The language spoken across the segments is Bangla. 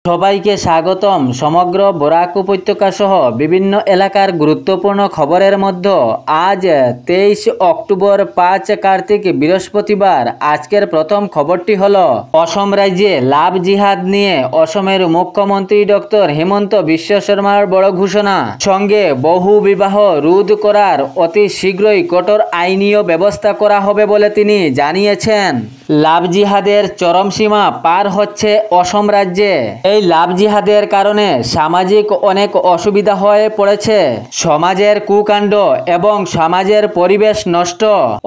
সবাইকে স্বাগতম। সমগ্র বরাক উপত্যকা সহ বিভিন্ন এলাকার গুরুত্বপূর্ণ খবরের মধ্যে আজ 23 অক্টোবর 5 কার্তিক বৃহস্পতিবার। আজকের প্রথম খবরটি হলো অসম রাজ্যে লাভ জিহাদ নিয়ে অসমের মুখ্যমন্ত্রী ডক্টর হিমন্ত বিশ্ব শর্মার বড় ঘোষণা। সঙ্গে বহু বিবাহ রোধ করার অতি শীঘ্রই কঠোর আইনীয় ব্যবস্থা করা হবে বলে তিনি জানিয়েছেন। লাভ জিহাদের চরম সীমা পার হচ্ছে অসম রাজ্যে। এই লাভ জিহাদের কারণে সামাজিক অনেক অসুবিধা হয়ে পড়েছে। সমাজের কুকাণ্ড এবং সমাজের পরিবেশ নষ্ট।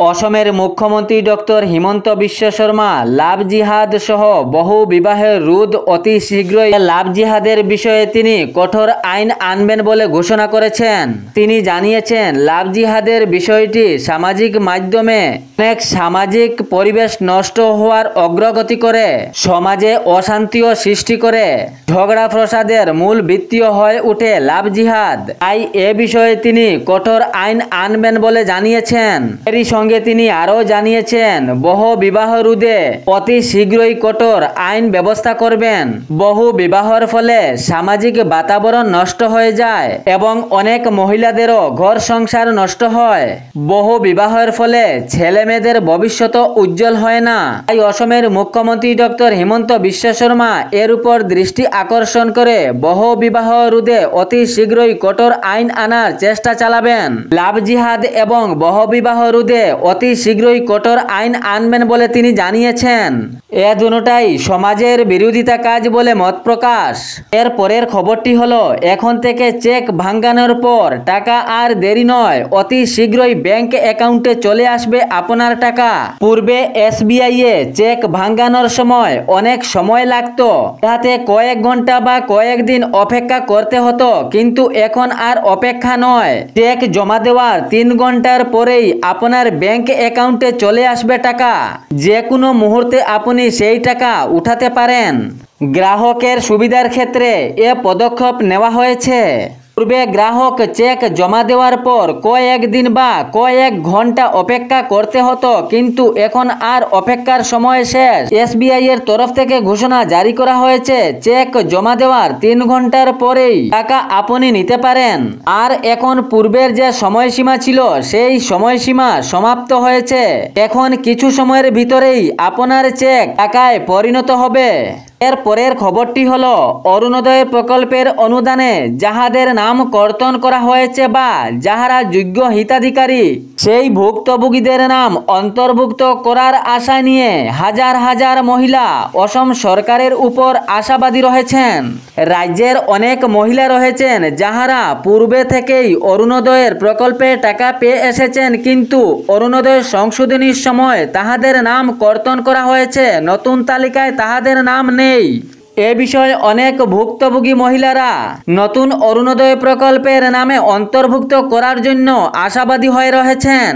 অসমের মুখ্যমন্ত্রী ডক্টর হিমন্ত বিশ্ব শর্মা লাভ জিহাদ সহ বহু বিবাহের রোধ অতি শীঘ্রই লাভ জিহাদের বিষয়ে তিনি কঠোর আইন আনবেন বলে ঘোষণা করেছেন। তিনি জানিয়েছেন লাভ জিহাদের বিষয়টি সামাজিক মাধ্যমে অনেক সামাজিক পরিবেশ নষ্ট হওয়ার অগ্রগতি করে, সমাজে অশান্তিও সৃষ্টি করে, ঝগড়া ফসাদের মূল ভিত্তিও হয়ে ওঠে লাভ জিহাদ। তাই এ বিষয়ে তিনি কঠোর আইন আনবেন বলে জানিয়েছেন। এরই সঙ্গে তিনি আরও জানিয়েছেন বহু বিবাহ রোধে অতি শীঘ্রই কঠোর আইন ব্যবস্থা করবেন। বহু বিবাহের ফলে সামাজিক বাতাবরণ নষ্ট হয়ে যায় এবং অনেক মহিলাদেরও ঘর সংসার নষ্ট হয়। বহু বিবাহের ফলে ছেলে মেয়েদের ভবিষ্যৎ উজ্জ্বল হয় না। তাই অসমের মুখ্যমন্ত্রী ডক্টর হিমন্ত বিশ্ব শর্মা এর উপর দৃষ্টি আকর্ষণ করে বহু বিবাহ রোধে অতি শীঘ্রই কঠোর আইন আনার চেষ্টা চালাবেন। লাভ জিহাদ এবং বহু বিবাহ রোধে অতি শীঘ্রই কঠোর আইন আনবেন বলে তিনি জানিয়েছেন। এ দুটোটাই সমাজের বিরোধিতা কাজ বলে মত প্রকাশ। এর পরের খবরটি হলো এখন থেকে চেক ভাঙানোর পর টাকা আর দেরি নয়, অতি শীঘ্রই ব্যাংক অ্যাকাউন্টে চলে আসবে আপনার টাকা। পূর্বে এসবিআই এ চেক ভাঙানোর সময় অনেক সময় লাগতো, যাতে কয়েক ঘন্টা বা কয়েকদিন অপেক্ষা করতে হতো, কিন্তু এখন আর অপেক্ষা নয়। চেক জমা দেওয়ার 3 ঘন্টার পরেই আপনার ব্যাংক অ্যাকাউন্টে চলে আসবে টাকা। যে কোনো মুহূর্তে আপনি সেই টাকা উঠাতে পারেন। গ্রাহকের সুবিধার ক্ষেত্রে এ পদক্ষেপ নেওয়া হয়েছে। পূর্বে গ্রাহক চেক জমা দেওয়ার পর কয়েক দিন বা কয়েক ঘন্টা অপেক্ষা করতে হতো, কিন্তু এখন আর অপেক্ষার সময় শেষ। এসবিআই এর তরফ থেকে ঘোষণা জারি করা হয়েছে চেক জমা দেওয়ার 3 ঘন্টার পরেই টাকা আপনি নিতে পারেন। আর এখন পূর্বের যে সময়সীমা ছিল সেই সময়সীমা সমাপ্ত হয়েছে। এখন কিছু সময়ের ভিতরেই আপনার চেক টাকায় পরিণত হবে। এর পরের খবরটি হলো অরুণোদয় প্রকল্পের অনুদানে যাহাদের নাম কর্তন করা হয়েছে বা যাহারা যোগ্য হিতাধিকারী, সেই ভুক্তভোগীদের নাম অন্তর্ভুক্ত করার আশা নিয়ে হাজার হাজার মহিলা অসম সরকারের উপর আশাবাদী রয়েছেন। রাজ্যের অনেক মহিলা রয়েছেন যাহারা পূর্বে থেকেই অরুণোদয়ের প্রকল্পে টাকা পেয়ে এসেছেন, কিন্তু অরুণোদয় সংশোধনীর সময় তাহাদের নাম কর্তন করা হয়েছে, নতুন তালিকায় তাহাদের নাম নেই। এ বিষয়ে অনেক ভুক্তভোগী মহিলারা নতুন অরুণোদয় প্রকল্পের নামে অন্তর্ভুক্ত করার জন্য আশাবাদী হয়ে রয়েছেন।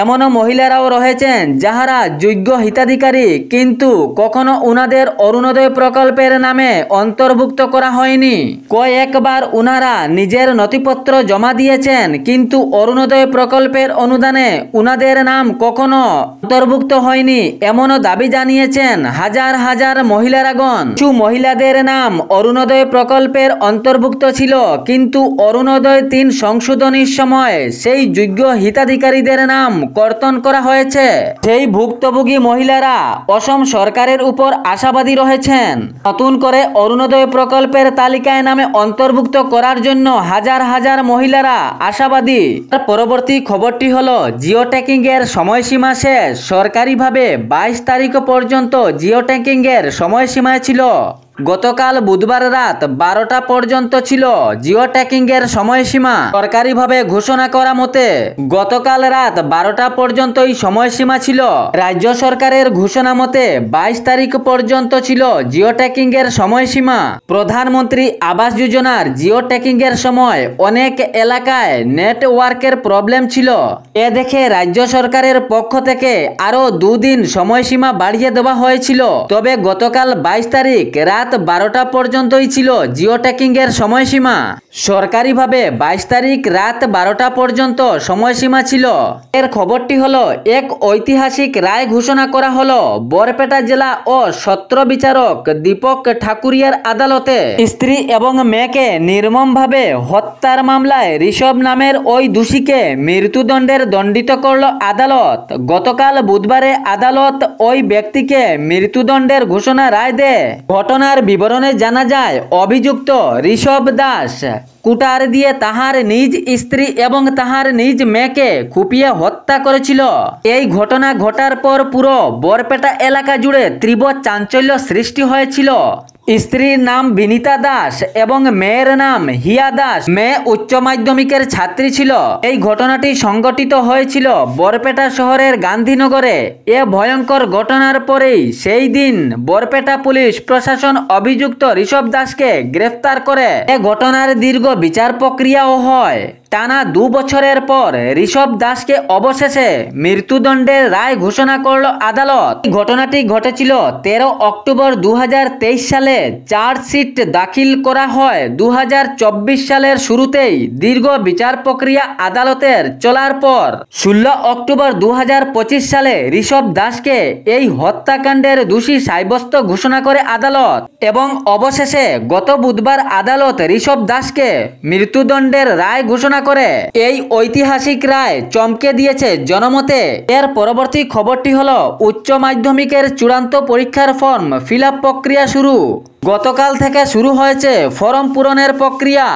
এমনও মহিলারাও রয়েছেন যাহারা যোগ্য হিতাধিকারী, কিন্তু কখনো উনাদের অরুণোদয় প্রকল্পের নামে অন্তর্ভুক্ত করা হয়নি। কয়েকবার উনারা নিজের নথিপত্র জমা দিয়েছেন, কিন্তু অরুণোদয় প্রকল্পের অনুদানে উনাদের নাম কখনো অন্তর্ভুক্ত হয়নি, এমনও দাবি জানিয়েছেন হাজার হাজার মহিলারাগণ। কিছু মহিলাদের নাম অরুণোদয় প্রকল্পের অন্তর্ভুক্ত ছিল, কিন্তু অরুণোদয় 3 সংশোধনীর সময় সেই যোগ্য হিতাধিকারীদের নাম কর্তন করা হয়েছে। সেই ভুক্তভোগী মহিলারা অসম সরকারের উপর আশাবাদী রয়েছেন। নতুন করে অরুণোদয় প্রকল্পের তালিকায় নামে অন্তর্ভুক্ত করার জন্য হাজার হাজার মহিলারা আশাবাদী। পরবর্তী খবরটি হলো জিও ট্যাগিং এর সময়সীমা শেষ। সরকারিভাবে 22 তারিখ পর্যন্ত জিও ট্যাগিং এর সময়সীমা ছিল। গতকাল বুধবার রাত 12টা পর্যন্ত ছিল জিও ট্যাগিং এর সময়সীমা। সরকারিভাবে ঘোষণা করা মতে গতকাল রাত 12টা পর্যন্তই সময়সীমা ছিল। রাজ্য সরকারের ঘোষণা মতে 22 তারিখ পর্যন্ত ছিল জিও ট্যাগিং এর সময়সীমা। প্রধানমন্ত্রী আবাস যোজনার জিও ট্যাগিং এর সময় অনেক এলাকায় নেটওয়ার্কের প্রবলেম ছিল। এ দেখে রাজ্য সরকারের পক্ষ থেকে আরো 2 দিন সময়সীমা বাড়িয়ে দেওয়া হয়েছিল। তবে গতকাল 22 তারিখ রাত রাত 12টা পর্যন্তই ছিল জিও ট্যাকিংয়ের সময়সীমা। সরকারিভাবে 22 তারিখ রাত 12টা পর্যন্ত সময়সীমা ছিল। এর খবরটি হলো, এক ঐতিহাসিক রায় ঘোষণা করা হলো বরপেটা জেলা ও সত্র বিচারক দীপক ঠাকুরিয়ার আদালতে। স্ত্রী এবং মেয়েকে নির্মমভাবে হত্যার মামলায় ঋষভ নামের ওই দোষীকে মৃত্যুদণ্ডের দণ্ডিত করল আদালত। গতকাল বুধবারে আদালত ওই ব্যক্তিকে মৃত্যুদণ্ডের ঘোষণা রায় দেয়। ঘটনার বিবরণে জানা যায়, অভিযুক্ত ঋষভ দাস কুটার দিয়ে তাহার নিজ স্ত্রী এবং তাহার নিজ মেয়েকে কুপিয়ে হত্যা করেছিল। এই ঘটনা ঘটার পর পুরো বরপেটা এলাকা জুড়ে তীব্র চাঞ্চল্য সৃষ্টি হয়েছিল। স্ত্রীর নাম বিনীতা দাস এবং মেয়ের নাম হিয়া দাস। মেয়ে উচ্চ মাধ্যমিকের ছাত্রী ছিল। এই ঘটনাটি সংঘটিত হয়েছিল বরপেটা শহরের গান্ধীনগরে। এ ভয়ঙ্কর ঘটনার পরেই সেই দিন বরপেটা পুলিশ প্রশাসন অভিযুক্ত ঋষভ দাসকে গ্রেফতার করে। এ ঘটনার দীর্ঘ বিচার প্রক্রিয়াও হয়। টানা 2 বছরের পর ঋষভ দাসকে অবশেষে মৃত্যুদণ্ডের রায় ঘোষণা করল আদালত। ঘটনাটি ঘটেছিল 13 অক্টোবর 2023 সালে। চার্জশিট দাখিল করা হয় 2024 সালের শুরুতেই। দীর্ঘ বিচার প্রক্রিয়া আদালতের চলার পর 16 অক্টোবর 2025 সালে ঋষভ দাসকে এই হত্যাকাণ্ডের দোষী সাব্যস্ত ঘোষণা করে আদালত এবং অবশেষে গত বুধবার আদালত ঋষভ দাসকে মৃত্যুদণ্ডের রায় ঘোষণা করে। এই ঐতিহাসিক রায় চমকে দিয়েছে জনমতে। এর পরবর্তী খবরটি হলো, উচ্চ মাধ্যমিকের চূড়ান্ত পরীক্ষার ফর্ম ফিল আপ প্রক্রিয়া শুরু। গতকাল থেকে শুরু হয়েছে ফর্ম পূরণের প্রক্রিয়া।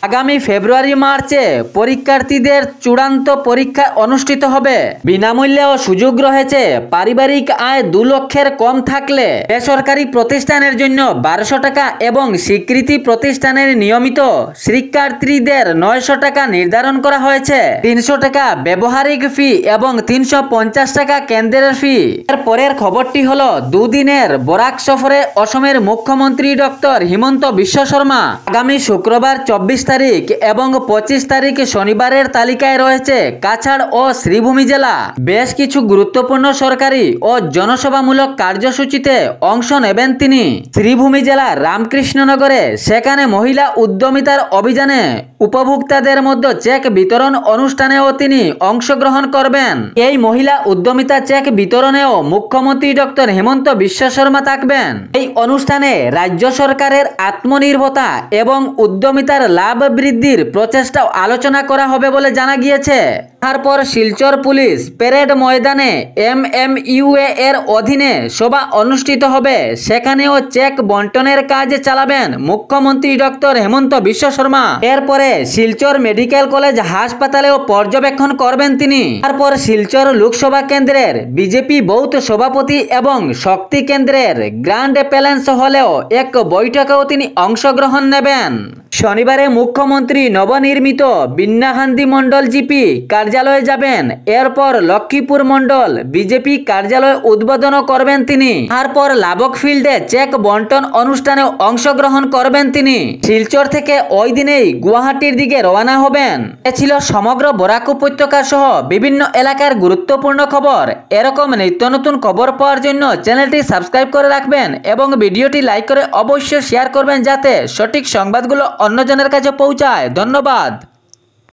আগামী ফেব্রুয়ারি মার্চে পরীক্ষার্থীদের চূড়ান্ত পরীক্ষা অনুষ্ঠিত হবে। বিনামূল্যে ও সুযোগ রয়েছে। পারিবারিক আয় 2 লক্ষের কম থাকলে বেসরকারি প্রতিষ্ঠানের জন্য 1200 টাকা এবং স্বীকৃতি প্রতিষ্ঠানের নিয়মিত শিক্ষার্থীদের 900 টাকা নির্ধারণ করা হয়েছে। 300 টাকা ব্যবহারিক ফি এবং 350 টাকা কেন্দ্রের ফি। এর পরের খবরটি হলো, 2 দিনের বরাক সফরে অসমের মুখ্যমন্ত্রী ডক্টর হিমন্ত বিশ্ব শর্মা। আগামী শুক্রবার 24 তারিখ এবং 25 তারিখ শনিবারের তালিকায় রয়েছে কাছাড় ও শ্রীভূমি জেলা। বেশ কিছু গুরুত্বপূর্ণ সরকারি ও জনসভামূলক কার্যসূচিতে অংশ নেবেন তিনি। শ্রীভূমি জেলার রামকৃষ্ণনগরে সেখানে মহিলা উদ্যমিতার অভিযানে উপভোক্তাদের মধ্যে চেক বিতরণ অনুষ্ঠানেও তিনি অংশগ্রহণ করবেন। এই মহিলা উদ্যমিতা চেক বিতরণেও মুখ্যমন্ত্রী ডক্টর হিমন্ত বিশ্ব শর্মা থাকবেন। এই অনুষ্ঠানে রাজ্য সরকারের আত্মনির্ভরতা এবং উদ্যমিতার লাভ বৃদ্ধির প্রচেষ্টা আলোচনা করা হবে বলে জানা গিয়েছে। তারপর শিলচর পুলিশ প্যারেড ময়দানে MMUA এর অধীনে সভা অনুষ্ঠিত হবে। সেখানেও চেক বন্টনের কাজ চালাবেন মুখ্যমন্ত্রী ডক্টর হিমন্ত বিশ্ব শর্মা। এরপরে শিলচর মেডিকেল কলেজ হাসপাতালেও পর্যবেক্ষণ করবেন তিনি। তারপর শিলচর লোকসভা কেন্দ্রের বিজেপি বুথ সভাপতি এবং শক্তি কেন্দ্রের গ্র্যান্ড প্যালেন্স হলেও এক বৈঠকেও তিনি অংশগ্রহণ নেবেন। শনিবারে মুখ্যমন্ত্রী নবনির্মিত বিন্নাহান্দি মন্ডল জিপি কার্যালয়ে যাবেন। এরপর লক্ষ্মীপুর মন্ডল বিজেপি কার্যালয় উদ্বোধন করবেন তিনি। তারপর লাবক ফিল্ডে চেক বন্টন অনুষ্ঠানে অংশগ্রহণ করবেন তিনি। শিলচর থেকে ওই দিনেই গুয়াহাটির দিকে রওনা হবেন। এ ছিল সমগ্র বরাক উপত্যকা সহ বিভিন্ন এলাকার গুরুত্বপূর্ণ খবর। এরকম নিত্য নতুন খবর পাওয়ার জন্য চ্যানেলটি সাবস্ক্রাইব করে রাখবেন এবং ভিডিওটি লাইক করে অবশ্যই শেয়ার করবেন যাতে সঠিক সংবাদগুলো অন্যজনের কাছে পৌঁছায়। ধন্যবাদ।